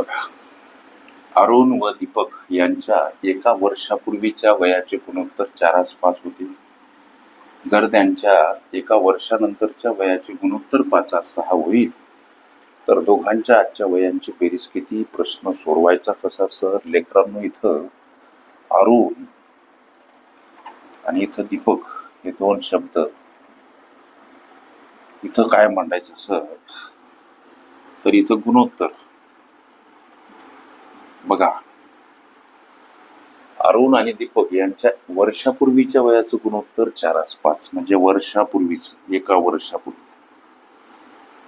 बघा, अरुण व दीपक यांच्या एका वर्षापूर्वीच्या वयाचे गुणोत्तर 4:5 होते. जर त्यांच्या एका वर्षानंतरच्या वयाचे गुणोत्तर 5:6 होईल तर दोघांच्या आजच्या वयांची बेरीज किती? प्रश्न सोडवायचा कसा सर? लेकरांनो, इथं अरुण आणि इथं दीपक हे दोन शब्द इथं काय मांडायचं सर? तर इथं गुणोत्तर बघा, अरुण आणि दीपक यांच्या वर्षापूर्वीच्या वयाचं गुणोत्तर 4:5 म्हणजे वर्षापूर्वीच, एका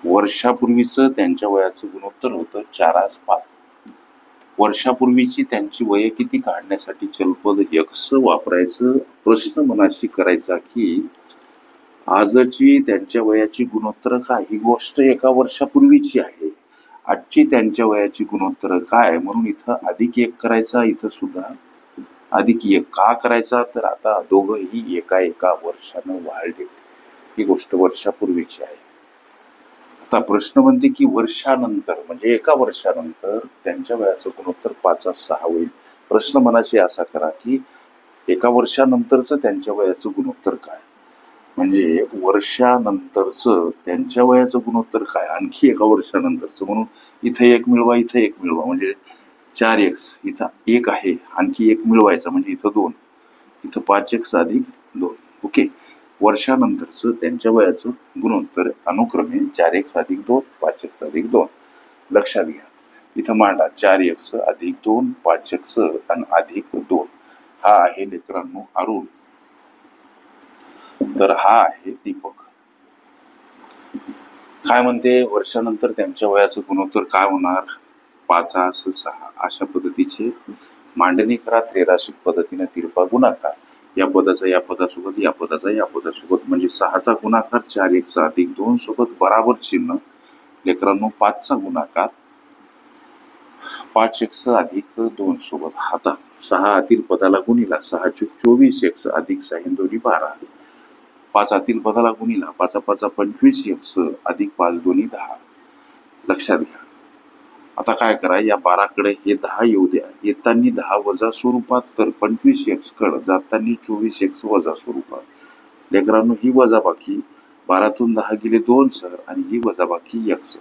वर्षापूर्वीचं त्यांच्या वयाचं गुणोत्तर होतं 4:5. वर्षापूर्वीची त्यांची वय किती काढण्यासाठी चलपद x वापरायचं. प्रश्न मनाशी करायचा की आजची त्यांच्या वयाची गुणोत्तर काय? ही गोष्ट एका वर्षापूर्वीची आहे. आजची त्यांच्या वयाची गुणोत्तर काय? म्हणून इथं +1 करायचा, इथं सुद्धा +1 का करायचा? तर आता दोघंही एका वर्षानं वाढले. ही गोष्ट वर्षापूर्वीची आहे. आता प्रश्न म्हणते की वर्षानंतर म्हणजे एका वर्षानंतर त्यांच्या वयाचं गुणोत्तर 5:6 होईल. प्रश्न मनाशी असा करा की एका त्यांच्या वयाचं गुणोत्तर काय? म्हणजे वर्षानंतरचं त्यांच्या वयाचं गुणोत्तर काय? आणखी एका वर्षानंतरचं, म्हणून इथं 1 मिळवा, इथं 1 मिळवा, म्हणजे 4x, इथं 1 आहे, आणखी 1 मिळवायचा म्हणजे इथं 2, इथं 5x + 2. ओके, वर्षानंतरचं त्यांच्या वयाचं गुणोत्तर अनुक्रमे 4x + 2, 5x + 2. लक्षात घ्या, इथं मांडा 4x + 2, 5x आणि +2. हा आहे लेकरांनो अरुण, तर हा आहे दीपक. काय म्हणते? वर्षानंतर त्यांच्या वयाचं गुणोत्तर काय होणार? 5:6. अशा पद्धतीचे मांडणी करा. त्रैराशिक पद्धतीने तिरपा गुणाकार, या पदाचा या पदासोबत, या पदाचा या पदासोबत, म्हणजे 6चा गुणाकार 4x + 2 सोबत बराबर चिन्ह. लेकरांनो, 5चा गुणाकार 5x + 2 सोबत. आता 6 आतील पदाला गुणिला 6 × 24x + 6 × 2 12. 5 आतील पदाला गुणिला 5 × 5 = 25x + 5 × 2 10. लक्षात घ्या. आता काय करा, या 12 कडे हे 10 येऊ द्या. येताना 10 वजा स्वरूपात, तर 25x कडे जाताना 24x वजा स्वरूपात. लेकरांनो, ही वजाबाकी 12तून 10 गेले 2 सर, आणि ही वजाबाकी x.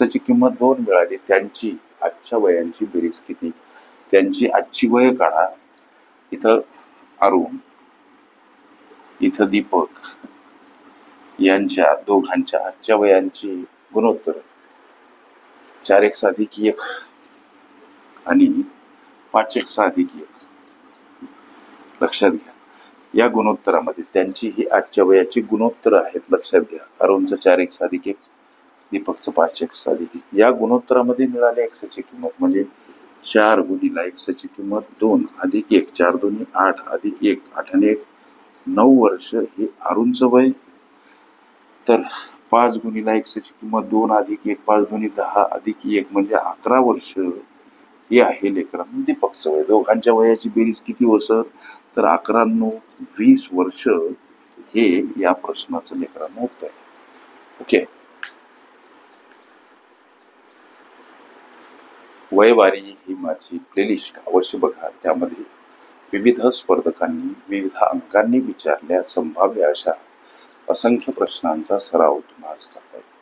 ची किंमत 2 मिळाली. त्यांची आजच्या वयांची बेरीज किती? त्यांची आजची वय काढा. इथं अरुण, इथं दीपक यांच्या दोघांच्या आजच्या वयांची गुणोत्तर 4x + 1 आणि 5x + 1. लक्षात घ्या, या गुणोत्तरामध्ये त्यांची ही आजच्या वयाची गुणोत्तर आहेत. लक्षात घ्या, अरुणचं 4x + 1, दीपकचं 5x + 1. या गुणोत्तरामध्ये मिळाले x ची किंमत म्हणजे 4 × x ची किंमत 2 + 1, 4 × 2 8 + 1 8 आणि 1 9 वर्ष हे अरुणचं वय. तर 5 × x ची किंमत 2 + 1 5 × 2 10 + 1 म्हणजे 11 वर्ष हे आहे लेकरांनो दीपकचं वय. दोघांच्या वयाची बेरीज किती हो सर? तर 11 × 9 20 वर्ष हे या प्रश्नाचं लेकरांनो उत्तर आहे. ओके, वयवारी ही माझी प्लेलिस्ट अवश्य बघा. त्यामध्ये विविध स्पर्धकांनी विविध अंकांनी विचारल्या संभाव्य अशा असंख्य प्रश्नांचा सराव तुम्हाला करता येईल.